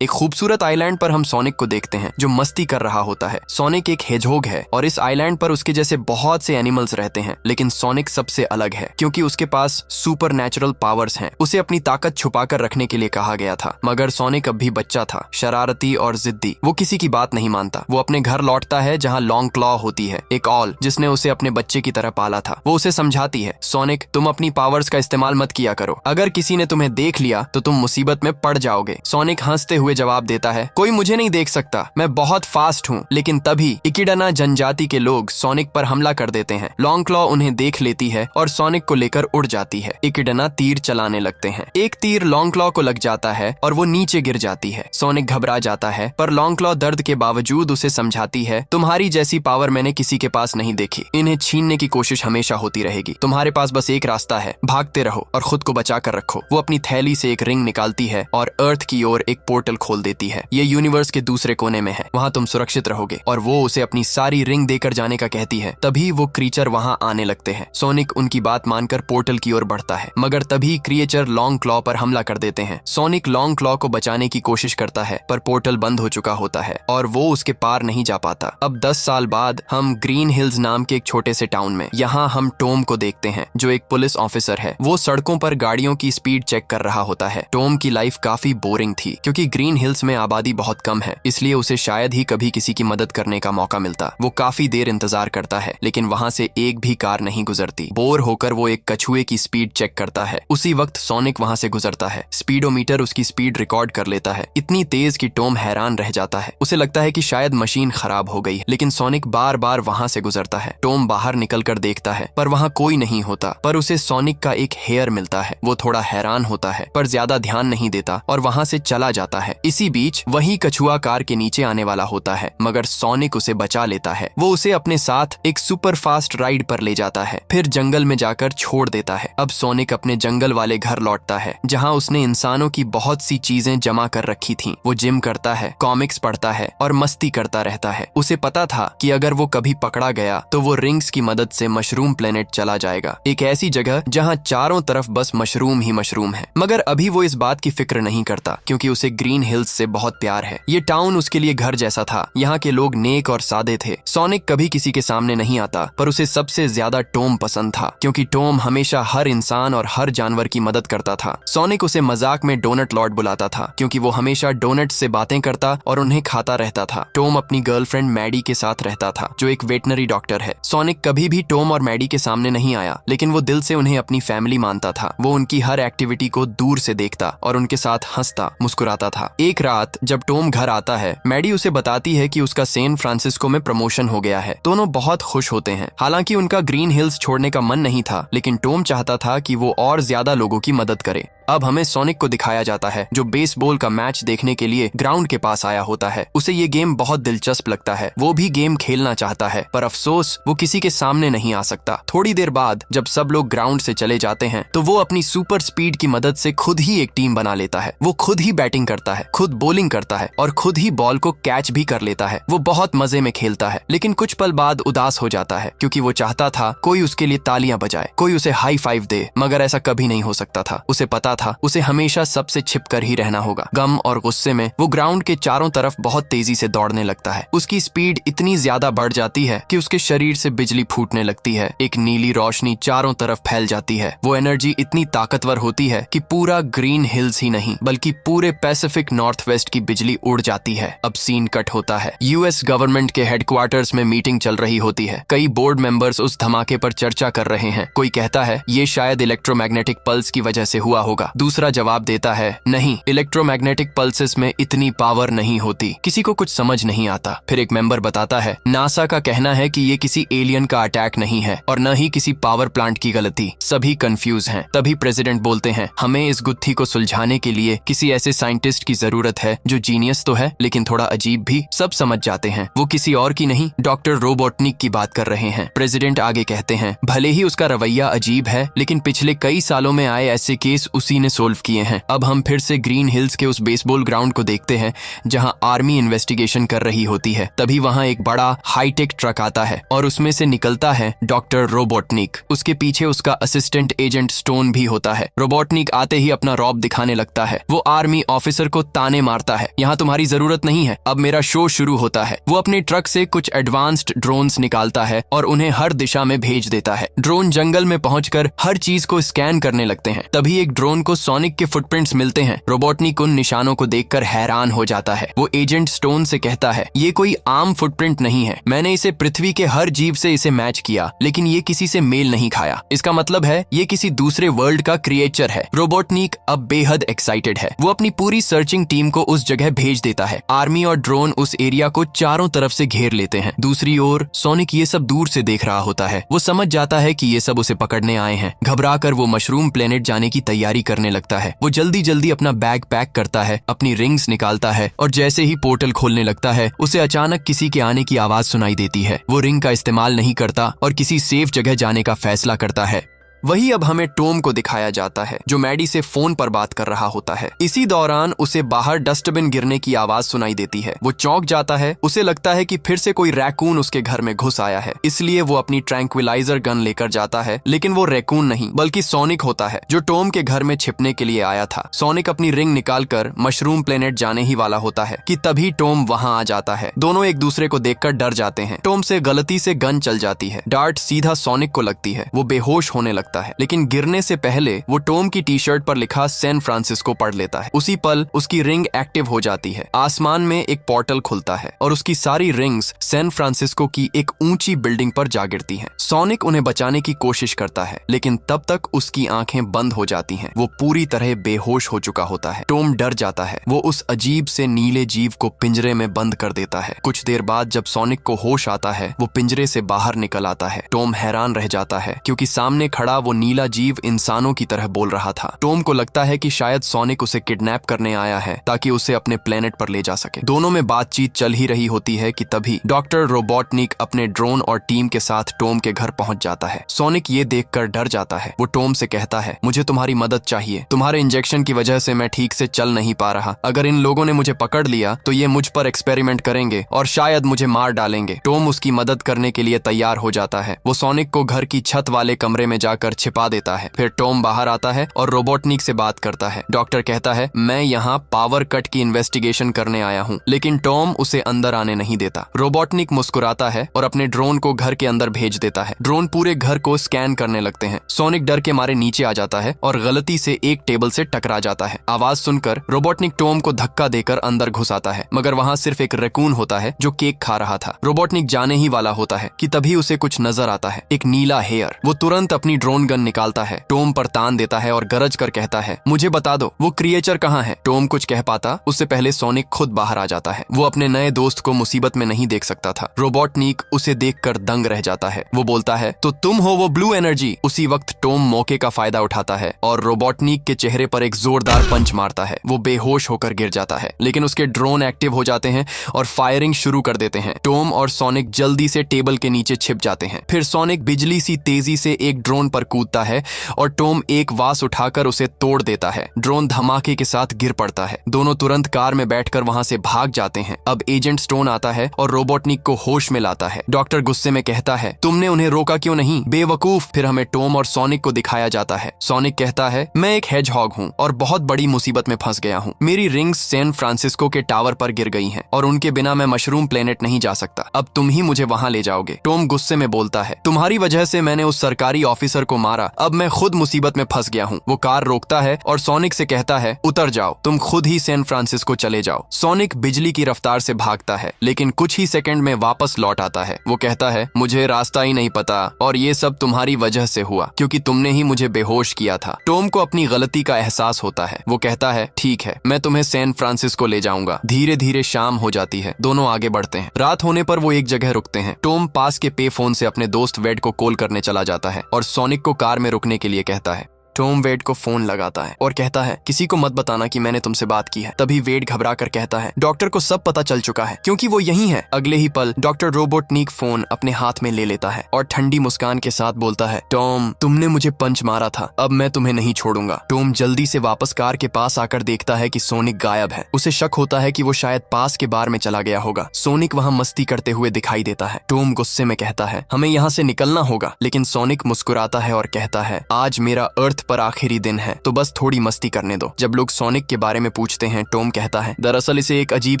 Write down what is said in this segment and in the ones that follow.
एक खूबसूरत आइलैंड पर हम सोनिक को देखते हैं जो मस्ती कर रहा होता है। सोनिक एक हेजहोग है और इस आइलैंड पर उसके जैसे बहुत से एनिमल्स रहते हैं, लेकिन सोनिक सबसे अलग है क्योंकि उसके पास सुपर नेचुरल पावर्स हैं। उसे अपनी ताकत छुपाकर रखने के लिए कहा गया था, मगर सोनिक अब भी बच्चा था, शरारती और जिद्दी। वो किसी की बात नहीं मानता। वो अपने घर लौटता है जहाँ लॉन्ग क्लॉ होती है, एक ऑल जिसने उसे अपने बच्चे की तरह पाला था। वो उसे समझाती है, सोनिक तुम अपनी पावर्स का इस्तेमाल मत किया करो, अगर किसी ने तुम्हें देख लिया तो तुम मुसीबत में पड़ जाओगे। सोनिक हंसते हुए जवाब देता है, कोई मुझे नहीं देख सकता, मैं बहुत फास्ट हूँ। लेकिन तभी इकिडना जनजाति के लोग सोनिक पर हमला कर देते हैं। लॉन्ग क्लॉ उन्हें देख लेती है और सोनिक को लेकर उड़ जाती है। इकिडना तीर चलाने लगते हैं। एक तीर लॉन्ग क्लॉ को लग जाता है और वो नीचे गिर जाती है। सोनिक घबरा जाता है, पर लॉन्ग क्लॉ दर्द के बावजूद उसे समझाती है, तुम्हारी जैसी पावर मैंने किसी के पास नहीं देखी। इन्हें छीनने की कोशिश हमेशा होती रहेगी। तुम्हारे पास बस एक रास्ता है, भागते रहो और खुद को बचा कर रखो। वो अपनी थैली से एक रिंग निकालती है और अर्थ की ओर एक पोर्टल खोल देती है। ये यूनिवर्स के दूसरे कोने में है, वहाँ तुम सुरक्षित रहोगे। और वो उसे अपनी सारी रिंग देकर जाने का कहती है। तभी वो क्रीचर वहाँ आने लगते हैं। सोनिक उनकी बात मानकर पोर्टल की ओर बढ़ता है, मगर तभी क्रिएचर लॉन्ग क्लॉ पर हमला कर देते हैं। सोनिक लॉन्ग क्लॉ को बचाने की कोशिश करता है, पर पोर्टल बंद हो चुका होता है और वो उसके पार नहीं जा पाता। अब 10 साल बाद हम ग्रीन हिल्स नाम के एक छोटे से टाउन में, यहाँ हम टॉम को देखते हैं जो एक पुलिस ऑफिसर है। वो सड़कों पर गाड़ियों की स्पीड चेक कर रहा होता है। टॉम की लाइफ काफी बोरिंग थी क्योंकि ग्रीन हिल्स में आबादी बहुत कम है, इसलिए उसे शायद ही कभी किसी की मदद करने का मौका मिलता। वो काफी देर इंतजार करता है, लेकिन वहाँ से एक भी कार नहीं गुजरती। बोर होकर वो एक कछुए की स्पीड चेक करता है। उसी वक्त सोनिक वहाँ से गुजरता है। स्पीडोमीटर उसकी स्पीड रिकॉर्ड कर लेता है, इतनी तेज कि टॉम हैरान रह जाता है। उसे लगता है कि शायद मशीन खराब हो गई, लेकिन सोनिक बार बार वहाँ से गुजरता है। टॉम बाहर निकलकर देखता है, पर वहाँ कोई नहीं होता। पर उसे सोनिक का एक हेयर मिलता है। वो थोड़ा हैरान होता है, पर ज्यादा ध्यान नहीं देता और वहाँ से चला जाता है। इसी बीच वही कछुआ कार के नीचे आने वाला होता है, मगर सोनिक उसे बचा लेता है। वो उसे अपने साथ एक सुपर फास्ट राइड पर ले जाता है, फिर जंगल में जाकर छोड़ देता है। अब सोनिक अपने जंगल वाले घर लौटता है, जहाँ उसने इंसानों की बहुत सी चीजें जमा कर रखी थी। वो जिम करता है, कॉमिक्स पढ़ता है और मस्ती करता रहता है। उसे पता था कि अगर वो कभी पकड़ा गया तो वो रिंग्स की मदद से मशरूम प्लेनेट चला जाएगा, एक ऐसी जगह जहाँ चारों तरफ बस मशरूम ही मशरूम है। मगर अभी वो इस बात की फिक्र नहीं करता क्योंकि उसे ग्रीन हिल्स से बहुत प्यार है। ये टाउन उसके लिए घर जैसा था। यहाँ के लोग नेक और सादे थे। सोनिक कभी किसी के सामने नहीं आता, पर उसे सबसे ज्यादा टॉम पसंद था क्योंकि टॉम हमेशा हर इंसान और हर जानवर की मदद करता था। सोनिक उसे मजाक में डोनट लॉर्ड बुलाता था क्योंकि वो हमेशा डोनट से बातें करता और उन्हें खाता रहता था। टॉम अपनी गर्लफ्रेंड मैडी के साथ रहता था जो एक वेटनरी डॉक्टर है। सोनिक कभी भी टॉम और मैडी के सामने नहीं आया, लेकिन वो दिल से उन्हें अपनी फैमिली मानता था। वो उनकी हर एक्टिविटी को दूर से देखता और उनके साथ हंसता मुस्कुराता था। एक रात जब टॉम घर आता है, मैडी उसे बताती है कि उसका सैन फ्रांसिस्को में प्रमोशन हो गया है। दोनों बहुत खुश होते हैं। हालांकि उनका ग्रीन हिल्स छोड़ने का मन नहीं था, लेकिन टॉम चाहता था कि वो और ज्यादा लोगों की मदद करे। अब हमें सोनिक को दिखाया जाता है जो बेसबॉल का मैच देखने के लिए ग्राउंड के पास आया होता है। उसे ये गेम बहुत दिलचस्प लगता है। वो भी गेम खेलना चाहता है, पर अफसोस वो किसी के सामने नहीं आ सकता। थोड़ी देर बाद जब सब लोग ग्राउंड से चले जाते हैं तो वो अपनी सुपर स्पीड की मदद से खुद ही एक टीम बना लेता है। वो खुद ही बैटिंग करता है, खुद बॉलिंग करता है और खुद ही बॉल को कैच भी कर लेता है। वो बहुत मजे में खेलता है, लेकिन कुछ पल बाद उदास हो जाता है क्योंकि वो चाहता था कोई उसके लिए तालियां बजाए, कोई उसे हाई फाइव दे, मगर ऐसा कभी नहीं हो सकता था। उसे पता था उसे हमेशा सबसे छिपकर ही रहना होगा। गम और गुस्से में वो ग्राउंड के चारों तरफ बहुत तेजी से दौड़ने लगता है। उसकी स्पीड इतनी ज्यादा बढ़ जाती है कि उसके शरीर से बिजली फूटने लगती है। एक नीली रोशनी चारों तरफ फैल जाती है। वो एनर्जी इतनी ताकतवर होती है कि पूरा ग्रीन हिल्स ही नहीं बल्कि पूरे पैसिफिक नॉर्थ वेस्ट की बिजली उड़ जाती है। अब सीन कट होता है। यूएस गवर्नमेंट के हेडक्वार्टर्स में मीटिंग चल रही होती है। कई बोर्ड मेंबर्स उस धमाके पर चर्चा कर रहे हैं। कोई कहता है ये शायद इलेक्ट्रोमैग्नेटिक पल्स की वजह से हुआ होगा। दूसरा जवाब देता है नहीं, इलेक्ट्रोमैग्नेटिक पल्सेस में इतनी पावर नहीं होती। किसी को कुछ समझ नहीं आता। फिर एक मेंबर बताता है नासा का कहना है कि ये किसी एलियन का अटैक नहीं है और न ही किसी पावर प्लांट की गलती। सभी कंफ्यूज हैं। तभी प्रेसिडेंट बोलते हैं हमें इस गुत्थी को सुलझाने के लिए किसी ऐसे साइंटिस्ट की जरूरत है जो जीनियस तो है लेकिन थोड़ा अजीब भी। सब समझ जाते हैं वो किसी और की नहीं, डॉक्टर रोबोटनिक की बात कर रहे हैं। प्रेसिडेंट आगे कहते हैं भले ही उसका रवैया अजीब है, लेकिन पिछले कई सालों में आए ऐसे केस उसी उसी ने सोल्व किए हैं। अब हम फिर से ग्रीन हिल्स के उस बेसबॉल ग्राउंड को देखते हैं जहां आर्मी इन्वेस्टिगेशन कर रही होती है। तभी वहां एक बड़ा हाईटेक ट्रक आता है और उसमें से निकलता है डॉक्टर रोबोटनिक। उसके पीछे उसका असिस्टेंट एजेंट स्टोन भी होता है। रोबोटनिक आते ही अपना रौब दिखाने लगता है। वो आर्मी ऑफिसर को ताने मारता है, यहाँ तुम्हारी जरूरत नहीं है, अब मेरा शो शुरू होता है। वो अपने ट्रक से कुछ एडवांस्ड ड्रोन्स निकालता है और उन्हें हर दिशा में भेज देता है। ड्रोन जंगल में पहुंचकर हर चीज को स्कैन करने लगते हैं। तभी एक ड्रोन को सोनिक के फुटप्रिंट्स मिलते हैं। रोबोटनिक उन निशानों को देखकर हैरान हो जाता है। वो एजेंट स्टोन से कहता है, ये कोई आम फुटप्रिंट नहीं है, मैंने इसे पृथ्वी के हर जीव से इसे मैच किया, लेकिन ये किसी से मेल नहीं खाया। इसका मतलब है ये किसी दूसरे वर्ल्ड का क्रिएचर है। रोबोटनिक अब बेहद एक्साइटेड है। वो अपनी पूरी सर्चिंग टीम को उस जगह भेज देता है। आर्मी और ड्रोन उस एरिया को चारों तरफ से घेर लेते हैं। दूसरी ओर सोनिक ये सब दूर से देख रहा होता है। वो समझ जाता है कि ये सब उसे पकड़ने आए हैं। घबराकर वो मशरूम प्लेनेट जाने की तैयारी करने लगता है। वो जल्दी जल्दी अपना बैग पैक करता है, अपनी रिंग्स निकालता है और जैसे ही पोर्टल खोलने लगता है उसे अचानक किसी के आने की आवाज सुनाई देती है। वो रिंग का इस्तेमाल नहीं करता और किसी सेफ जगह जाने का फैसला करता है। वही अब हमें टॉम को दिखाया जाता है जो मैडी से फोन पर बात कर रहा होता है। इसी दौरान उसे बाहर डस्टबिन गिरने की आवाज सुनाई देती है। वो चौंक जाता है। उसे लगता है कि फिर से कोई रैकून उसके घर में घुस आया है, इसलिए वो अपनी ट्रैंक्विलाइजर गन लेकर जाता है। लेकिन वो रैकून नहीं बल्कि सोनिक होता है जो टॉम के घर में छिपने के लिए आया था। सोनिक अपनी रिंग निकालकर मशरूम प्लेनेट जाने ही वाला होता है कि तभी टॉम वहां आ जाता है। दोनों एक दूसरे को देखकर डर जाते हैं। टॉम से गलती से गन चल जाती है। डार्ट सीधा सोनिक को लगती है। वो बेहोश होने लगता है, लेकिन गिरने से पहले वो टॉम की टी शर्ट पर लिखा सैन फ्रांसिस्को पढ़ लेता है। उसी पल उसकी रिंग एक्टिव हो जाती है। आसमान में एक पोर्टल खुलता है और उसकी सारी रिंग्स सैन फ्रांसिस्को की एक ऊंची बिल्डिंग पर जा गिरती हैं। सोनिक उन्हें बचाने की कोशिश करता है, लेकिन तब तक उसकी आंखें बंद हो जाती हैं। वो पूरी तरह बेहोश हो चुका होता है। टॉम डर जाता है। वो उस अजीब से नीले जीव को पिंजरे में बंद कर देता है। कुछ देर बाद जब सोनिक को होश आता है, वो पिंजरे से बाहर निकल आता है। टॉम हैरान रह जाता है क्योंकि सामने खड़ा वो नीला जीव इंसानों की तरह बोल रहा था। टॉम को लगता है कि शायद सोनिक उसे किडनैप करने आया है ताकि उसे अपने प्लेनेट पर ले जा सके। दोनों में बातचीत चल ही रही होती है कि तभी डॉक्टर रोबोटनिक अपने ड्रोन और टीम के साथ टॉम के घर पहुंच जाता है। सोनिक ये देखकर डर जाता है। वो टॉम से कहता है, मुझे तुम्हारी मदद चाहिए। तुम्हारे इंजेक्शन की वजह से मैं ठीक से चल नहीं पा रहा। अगर इन लोगों ने मुझे पकड़ लिया तो ये मुझ पर एक्सपेरिमेंट करेंगे और शायद मुझे मार डालेंगे। टॉम उसकी मदद करने के लिए तैयार हो जाता है। वो सोनिक को घर की छत वाले कमरे में जाकर छिपा देता है। फिर टॉम बाहर आता है और रोबोटनिक से बात करता है। डॉक्टर कहता है, मैं यहाँ पावर कट की इन्वेस्टिगेशन करने आया हूँ, लेकिन टॉम उसे अंदर आने नहीं देता। रोबोटनिक मुस्कुराता है और अपने ड्रोन को घर के अंदर भेज देता है। ड्रोन पूरे घर को स्कैन करने लगते हैं। सोनिक डर के मारे नीचे आ जाता है और गलती से एक टेबल से टकरा जाता है। आवाज सुनकर रोबोटनिक टॉम को धक्का देकर अंदर घुस आता है, मगर वहाँ सिर्फ एक रैकून होता है जो केक खा रहा था। रोबोटनिक जाने ही वाला होता है कि तभी उसे कुछ नजर आता है, एक नीला हेयर। वो तुरंत अपनी ड्रोन गन निकालता है, टॉम पर तान देता है और गरज कर कहता है, मुझे बता दो वो क्रिएचर कहाँ है। टॉम कुछ कह पाता उससे पहले सोनिक खुद बाहर आ जाता है। वो अपने नए दोस्त को मुसीबत में नहीं देख सकता था। रोबोटनिक उसे देखकर दंग रह जाता है। वो बोलता है, तो तुम हो वो ब्लू एनर्जी। उसी वक्त टॉम मौके का फायदा उठाता है और रोबोटनिक के चेहरे पर एक जोरदार पंच मारता है। वो बेहोश होकर गिर जाता है, लेकिन उसके ड्रोन एक्टिव हो जाते हैं और फायरिंग शुरू कर देते हैं। टॉम और सोनिक जल्दी से टेबल के नीचे छिप जाते हैं। फिर सोनिक बिजली सी तेजी से एक ड्रोन पर कूदता है और टॉम एक वास उठाकर उसे तोड़ देता है। ड्रोन धमाके के साथ गिर पड़ता है। दोनों तुरंत कार में बैठकर वहां से भाग जाते हैं। अब एजेंट स्टोन आता है और रोबोटनिक को होश में लाता है। डॉक्टर गुस्से में कहता है, तुमने उन्हें रोका क्यों नहीं, बेवकूफ। फिर हमें टॉम और सोनिक को दिखाया जाता है। सोनिक कहता है, मैं एक हेजहॉग हूँ और बहुत बड़ी मुसीबत में फंस गया हूँ। मेरी रिंग्स सैन फ्रांसिस्को के टावर पर गिर गई हैं और उनके बिना मैं मशरूम प्लेनेट नहीं जा सकता। अब तुम ही मुझे वहां ले जाओगे। टॉम गुस्से में बोलता है, तुम्हारी वजह से मैंने उस सरकारी ऑफिसर को मारा, अब मैं खुद मुसीबत में फंस गया हूँ। वो कार रोकता है और सोनिक से कहता है, उतर जाओ, तुम खुद ही सैन फ्रांसिस्को चले जाओ। सोनिक बिजली की रफ्तार से भागता है, लेकिन कुछ ही सेकंड में वापस लौट आता है। वो कहता है, मुझे रास्ता ही नहीं पता और ये सब तुम्हारी वजह से हुआ क्योंकि तुमने ही मुझे बेहोश किया था। टॉम को अपनी गलती का एहसास होता है। वो कहता है, ठीक है, मैं तुम्हें सैन फ्रांसिस्को ले जाऊंगा। धीरे धीरे शाम हो जाती है। दोनों आगे बढ़ते हैं। रात होने पर वो एक जगह रुकते हैं। टॉम पास के पे फोन से अपने दोस्त वेड को कॉल करने चला जाता है और सोनिक को कार में रुकने के लिए कहता है। टॉम वेड को फोन लगाता है और कहता है किसी को मत बताना कि मैंने तुमसे बात की है। तभी वेड घबरा कर कहता है डॉक्टर को सब पता चल चुका है क्योंकि वो यही है। अगले ही पल डॉक्टर रोबोटनिक फोन अपने हाथ में ले लेता है और ठंडी मुस्कान के साथ बोलता है टॉम तुमने मुझे पंच मारा था, अब मैं तुम्हें नहीं छोड़ूंगा। टॉम जल्दी से वापस कार के पास आकर देखता है कि सोनिक गायब है। उसे शक होता है कि वो शायद पास के बार में चला गया होगा। सोनिक वहाँ मस्ती करते हुए दिखाई देता है। टॉम गुस्से में कहता है हमें यहाँ से निकलना होगा, लेकिन सोनिक मुस्कुराता है और कहता है आज मेरा अर्थ पर आखिरी दिन है तो बस थोड़ी मस्ती करने दो। जब लोग सोनिक के बारे में पूछते हैं टॉम कहता है दरअसल इसे एक अजीब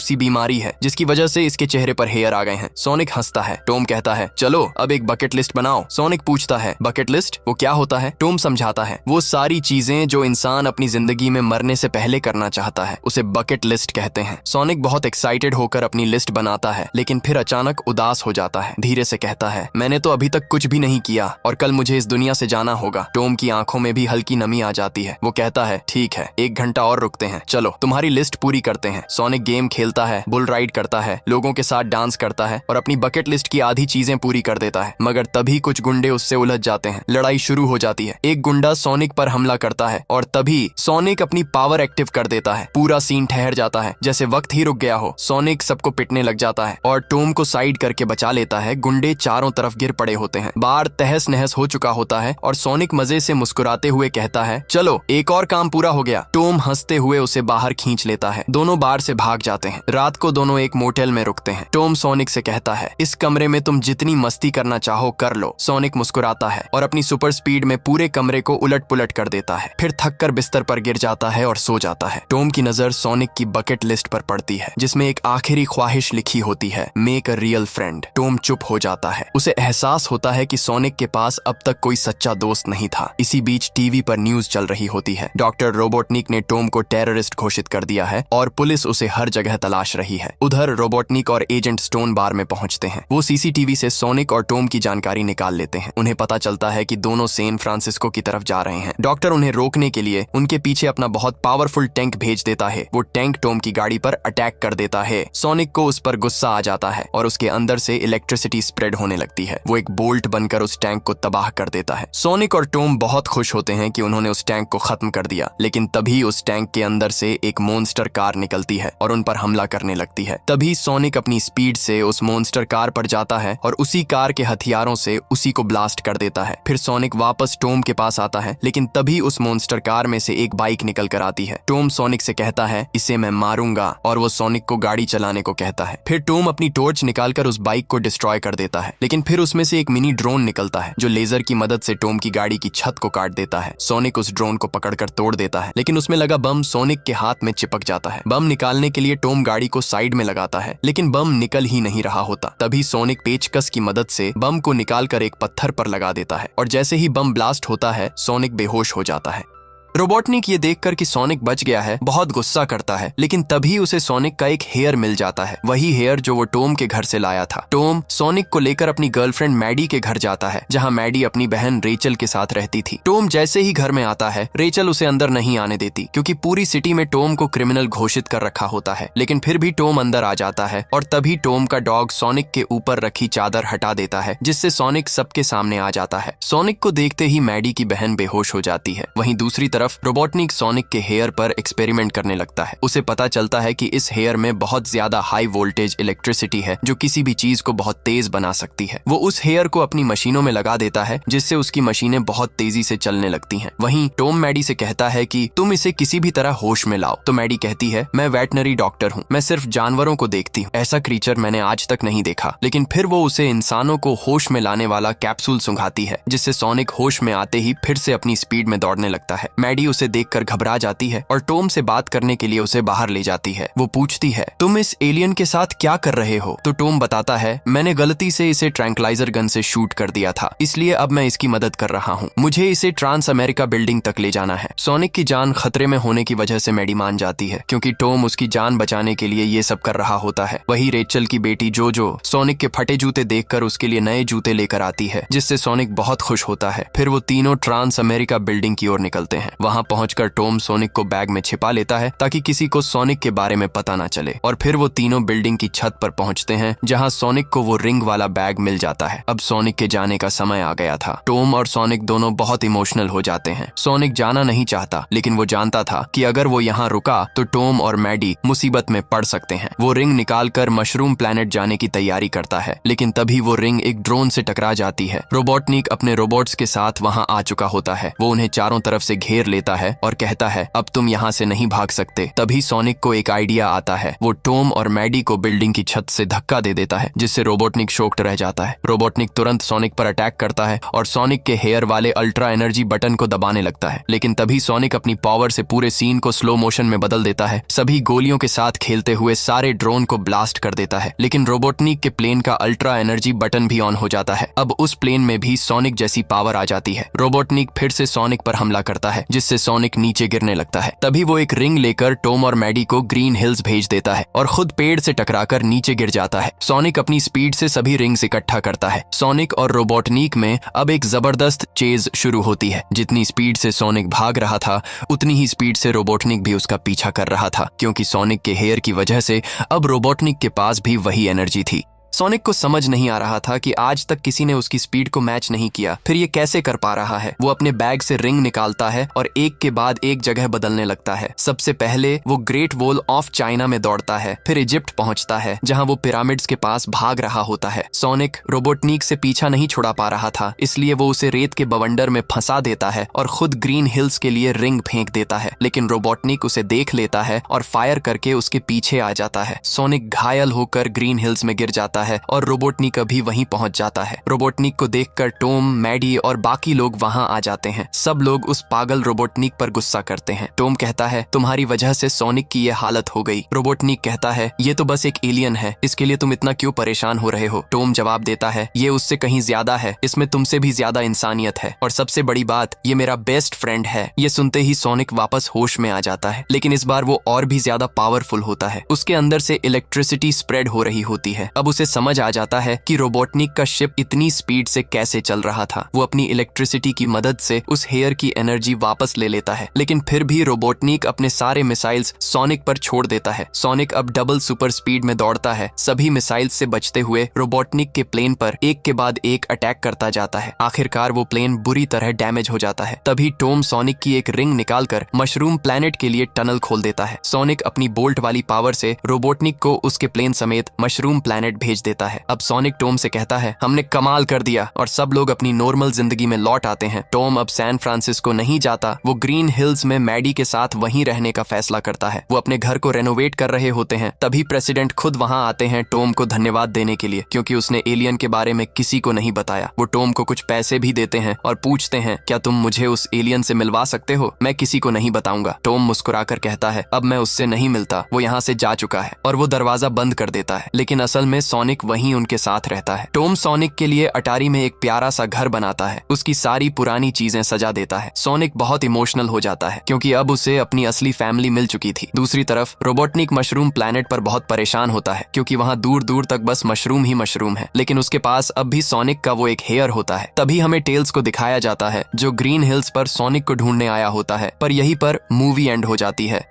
सी बीमारी है जिसकी वजह से इसके चेहरे पर हेयर आ गए हैं। सोनिक हंसता है। टॉम कहता है चलो अब एक बकेट लिस्ट बनाओ। सोनिक पूछता है बकेट लिस्ट वो क्या होता है? टॉम समझाता है वो सारी चीजें जो इंसान अपनी जिंदगी में मरने से पहले करना चाहता है उसे बकेट लिस्ट कहते हैं। सोनिक बहुत एक्साइटेड होकर अपनी लिस्ट बनाता है, लेकिन फिर अचानक उदास हो जाता है। धीरे से कहता है मैंने तो अभी तक कुछ भी नहीं किया और कल मुझे इस दुनिया से जाना होगा। टॉम की आंखों में भी हल्की नमी आ जाती है। वो कहता है ठीक है 1 घंटा और रुकते हैं, चलो तुम्हारी लिस्ट पूरी करते हैं। सोनिक गेम खेलता है, बुल राइड करता है, लोगों के साथ डांस करता है और अपनी बकेट लिस्ट की आधी चीजें पूरी कर देता है। मगर तभी कुछ गुंडे उससे उलझ जाते हैं। लड़ाई शुरू हो जाती है। एक गुंडा सोनिक पर हमला करता है और तभी सोनिक अपनी पावर एक्टिव कर देता है। पूरा सीन ठहर जाता है जैसे वक्त ही रुक गया हो। सोनिक सबको पिटने लग जाता है और टॉम को साइड करके बचा लेता है। गुंडे चारों तरफ गिर पड़े होते हैं। बार तहस नहस हो चुका होता है और सोनिक मजे से मुस्कुराते हुए कहता है चलो एक और काम पूरा हो गया। टॉम हंसते हुए उसे बाहर खींच लेता है। दोनों बार से भाग जाते हैं। रात को दोनों एक मोटेल में रुकते हैं। टॉम सोनिक से कहता है इस कमरे में तुम जितनी मस्ती करना चाहो कर लो। सोनिक मुस्कुराता है और अपनी सुपर स्पीड में पूरे कमरे को उलट पुलट कर देता है। फिर थककर बिस्तर पर गिर जाता है और सो जाता है। टॉम की नजर सोनिक की बकेट लिस्ट पर पड़ती है जिसमें एक आखिरी ख्वाहिश लिखी होती है make a real friend. Tom चुप हो जाता है। उसे एहसास होता है कि सोनिक के पास अब तक कोई सच्चा दोस्त नहीं था। इसी बीच टीवी पर न्यूज चल रही होती है। डॉक्टर रोबोटनिक ने टॉम को टेररिस्ट घोषित कर दिया है और पुलिस उसे हर जगह तलाश रही है। उधर रोबोटनिक और एजेंट स्टोन बार में पहुंचते हैं। वो सीसीटीवी से सोनिक और टॉम की जानकारी निकाल लेते हैं। उन्हें पता चलता है कि दोनों सैन फ्रांसिस्को की तरफ जा रहे हैं। डॉक्टर उन्हें रोकने के लिए उनके पीछे अपना बहुत पावरफुल टैंक भेज देता है। वो टैंक टॉम की गाड़ी पर अटैक कर देता है। सोनिक को उस पर गुस्सा आ जाता है और उसके अंदर से इलेक्ट्रिसिटी स्प्रेड होने लगती है। वो एक बोल्ट बनकर उस टैंक को तबाह कर देता है। सोनिक और टॉम बहुत खुश होते हैं कि उन्होंने उस टैंक को खत्म कर दिया, लेकिन तभी उस टैंक के अंदर से एक मॉन्स्टर कार निकलती है और उन पर हमला करने लगती है। तभी सोनिक अपनी स्पीड से उस मॉन्स्टर कार पर जाता है और उसी कार के हथियारों से उसी को ब्लास्ट कर देता है। फिर सोनिक वापस टॉम के पास आता है, लेकिन तभी उस मॉन्स्टर कार में से एक बाइक निकल कर आती है। टॉम सोनिक से कहता है इसे मैं मारूंगा और वो सोनिक को गाड़ी चलाने को कहता है। फिर टॉम अपनी टॉर्च निकालकर उस बाइक को डिस्ट्रॉय कर देता है, लेकिन फिर उसमें से एक मिनी ड्रोन निकलता है जो लेजर की मदद से टॉम की गाड़ी की छत को काट देता है। सोनिक उस ड्रोन को पकड़कर तोड़ देता है, लेकिन उसमें लगा बम सोनिक के हाथ में चिपक जाता है। बम निकालने के लिए टॉम गाड़ी को साइड में लगाता है, लेकिन बम निकल ही नहीं रहा होता। तभी सोनिक पेचकस की मदद से बम को निकालकर एक पत्थर पर लगा देता है और जैसे ही बम ब्लास्ट होता है सोनिक बेहोश हो जाता है। रोबोटनिक ये देखकर कि सोनिक बच गया है बहुत गुस्सा करता है, लेकिन तभी उसे सोनिक का एक हेयर मिल जाता है, वही हेयर जो वो टॉम के घर से लाया था। टॉम सोनिक को लेकर अपनी गर्लफ्रेंड मैडी के घर जाता है, जहां मैडी अपनी बहन रेचल के साथ रहती थी। टॉम जैसे ही घर में आता है रेचल उसे अंदर नहीं आने देती क्योंकि पूरी सिटी में टॉम को क्रिमिनल घोषित कर रखा होता है, लेकिन फिर भी टॉम अंदर आ जाता है और तभी टॉम का डॉग सोनिक के ऊपर रखी चादर हटा देता है, जिससे सोनिक सबके सामने आ जाता है। सोनिक को देखते ही मैडी की बहन बेहोश हो जाती है। वहीं दूसरी तरफ रोबोटनिक सोनिक के हेयर पर एक्सपेरिमेंट करने लगता है। उसे पता चलता है कि इस हेयर में बहुत ज्यादा हाई वोल्टेज इलेक्ट्रिसिटी है जो किसी भी चीज को बहुत तेज बना सकती है। वो उस हेयर को अपनी मशीनों में लगा देता है जिससे उसकी मशीनें बहुत तेजी से चलने लगती हैं। वहीं टॉम मैडी से कहता है कि तुम इसे किसी भी तरह होश में लाओ, तो मैडी कहती है मैं वेटनरी डॉक्टर हूँ, मैं सिर्फ जानवरों को देखती हूँ, ऐसा क्रीचर मैंने आज तक नहीं देखा। लेकिन फिर वो उसे इंसानों को होश में लाने वाला कैप्सूल सुंघाती है, जिससे सोनिक होश में आते ही फिर से अपनी स्पीड में दौड़ने लगता है। मैडी उसे देखकर घबरा जाती है और टॉम से बात करने के लिए उसे बाहर ले जाती है। वो पूछती है तुम इस एलियन के साथ क्या कर रहे हो? तो टॉम बताता है मैंने गलती से इसे ट्रैंक्लाइजर गन से शूट कर दिया था, इसलिए अब मैं इसकी मदद कर रहा हूँ। मुझे इसे ट्रांस अमेरिका बिल्डिंग तक ले जाना है। सोनिक की जान खतरे में होने की वजह से मैडी मान जाती है क्योंकि टॉम उसकी जान बचाने के लिए ये सब कर रहा होता है। वही रेचल की बेटी जोजो सोनिक के फटे जूते देखकर उसके लिए नए जूते लेकर आती है, जिससे सोनिक बहुत खुश होता है। फिर वो तीनों ट्रांस अमेरिका बिल्डिंग की ओर निकलते हैं। वहाँ पहुंचकर टॉम सोनिक को बैग में छिपा लेता है ताकि किसी को सोनिक के बारे में पता ना चले, और फिर वो तीनों बिल्डिंग की छत पर पहुंचते हैं जहाँ सोनिक को वो रिंग वाला बैग मिल जाता है। अब सोनिक के जाने का समय आ गया था। टॉम और सोनिक दोनों बहुत इमोशनल हो जाते हैं। सोनिक जाना नहीं चाहता, लेकिन वो जानता था कि अगर वो यहाँ रुका तो टॉम और मैडी मुसीबत में पड़ सकते हैं। वो रिंग निकालकर मशरूम प्लैनेट जाने की तैयारी करता है, लेकिन तभी वो रिंग एक ड्रोन से टकरा जाती है। रोबोटनिक अपने रोबोट्स के साथ वहाँ आ चुका होता है। वो उन्हें चारों तरफ से घेर लेता है और कहता है अब तुम यहाँ से नहीं भाग सकते। तभी सोनिक को एक आइडिया आता है। वो टॉम और मैडी को बिल्डिंग की छत से धक्का दे देता है, जिससे रोबोटनिक शॉक्ड रह जाता है। रोबोटनिक तुरंत सोनिक पर अटैक करता है और सोनिक के हेयर वाले अल्ट्रा एनर्जी बटन को दबाने लगता है, लेकिन तभी सोनिक अपनी पावर से पूरे सीन को स्लो मोशन में बदल देता है। सभी गोलियों के साथ खेलते हुए सारे ड्रोन को ब्लास्ट कर देता है, लेकिन रोबोटनिक के प्लेन का अल्ट्रा एनर्जी बटन भी ऑन हो जाता है। अब उस प्लेन में भी सोनिक जैसी पावर आ जाती है। रोबोटनिक फिर से सोनिक पर हमला करता है, जिससे सोनिक नीचे गिरने लगता है। तभी वो एक रिंग लेकर टॉम और मैडी को ग्रीन हिल्स भेज देता है और खुद पेड़ से टकराकर नीचे गिर जाता है। सोनिक अपनी स्पीड से सभी रिंग्स इकट्ठा करता है। सोनिक और रोबोटनिक में अब एक जबरदस्त चेज शुरू होती है। जितनी स्पीड से सोनिक भाग रहा था, उतनी ही स्पीड से रोबोटनिक भी उसका पीछा कर रहा था, क्योंकि सोनिक के हेयर की वजह से अब रोबोटनिक के पास भी वही एनर्जी थी। सोनिक को समझ नहीं आ रहा था कि आज तक किसी ने उसकी स्पीड को मैच नहीं किया, फिर ये कैसे कर पा रहा है। वो अपने बैग से रिंग निकालता है और एक के बाद एक जगह बदलने लगता है। सबसे पहले वो ग्रेट वॉल ऑफ चाइना में दौड़ता है, फिर इजिप्ट पहुंचता है जहां वो पिरामिड्स के पास भाग रहा होता है। सोनिक रोबोटनिक से पीछा नहीं छुड़ा पा रहा था, इसलिए वो उसे रेत के बवंडर में फंसा देता है और खुद ग्रीन हिल्स के लिए रिंग फेंक देता है, लेकिन रोबोटनिक उसे देख लेता है और फायर करके उसके पीछे आ जाता है। सोनिक घायल होकर ग्रीन हिल्स में गिर जाता है और रोबोटनिक अभी वहीं पहुंच जाता है। रोबोटनिक को देखकर टॉम, मैडी और बाकी लोग वहां आ जाते हैं। सब लोग उस पागल रोबोटनिक पर गुस्सा करते हैं। टॉम कहता है तुम्हारी वजह से सोनिक की ये हालत हो गई। रोबोटनिक कहता है ये तो बस एक एलियन है, इसके लिए तुम इतना क्यों परेशान हो रहे हो। टॉम जवाब देता है ये उससे कहीं ज्यादा है, इसमें तुमसे भी ज्यादा इंसानियत है, और सबसे बड़ी बात ये मेरा बेस्ट फ्रेंड है। ये सुनते ही सोनिक वापस होश में आ जाता है, लेकिन इस बार वो और भी ज्यादा पावरफुल होता है। उसके अंदर से इलेक्ट्रिसिटी स्प्रेड हो रही होती है। अब उसे समझ आ जाता है कि रोबोटनिक का शिप इतनी स्पीड से कैसे चल रहा था। वो अपनी इलेक्ट्रिसिटी की मदद से उस हेयर की एनर्जी वापस ले लेता है, लेकिन फिर भी रोबोटनिक अपने सारे मिसाइल्स सोनिक पर छोड़ देता है। सोनिक अब डबल सुपर स्पीड में दौड़ता है। सभी मिसाइल्स से बचते हुए रोबोटनिक के प्लेन पर एक के बाद एक अटैक करता जाता है। आखिरकार वो प्लेन बुरी तरह डैमेज हो जाता है। तभी टॉम सोनिक की एक रिंग निकालकर मशरूम प्लैनेट के लिए टनल खोल देता है। सोनिक अपनी बोल्ट वाली पावर से रोबोटनिक को उसके प्लेन समेत मशरूम प्लैनेट भेज देता है। अब सोनिक टॉम से कहता है हमने कमाल कर दिया, और सब लोग अपनी नॉर्मल जिंदगी में लौट आते हैं। टॉम अब सैन फ्रांसिस्को नहीं जाता। वो ग्रीन हिल्स में मैडी के साथ वहीं रहने का फैसला करता है। वो अपने घर को रेनोवेट कर रहे होते हैं। तभी प्रेसिडेंट खुद वहां आते हैं टॉम को धन्यवाद देने के लिए, क्योंकि उसने एलियन के बारे में किसी को नहीं बताया। वो टॉम को कुछ पैसे भी देते हैं और पूछते हैं क्या तुम मुझे उस एलियन से मिलवा सकते हो, मैं किसी को नहीं बताऊंगा। टॉम मुस्कुराकर कहता है अब मैं उससे नहीं मिलता, वो यहाँ से जा चुका है, और वो दरवाजा बंद कर देता है। लेकिन असल में सोनिक वहीं उनके साथ रहता है। टॉम सोनिक के लिए अटारी में एक प्यारा सा घर बनाता है। उसकी सारी पुरानी चीजें सजा देता है। सोनिक बहुत इमोशनल हो जाता है, क्योंकि अब उसे अपनी असली फैमिली मिल चुकी थी। दूसरी तरफ रोबोटनिक मशरूम प्लैनेट पर बहुत परेशान होता है, क्योंकि वहाँ दूर दूर तक बस मशरूम ही मशरूम है, लेकिन उसके पास अब भी सोनिक का वो एक हेयर होता है। तभी हमें टेल्स को दिखाया जाता है, जो ग्रीन हिल्स पर सोनिक को ढूंढने आया होता है, पर यहीं पर मूवी एंड हो जाती है।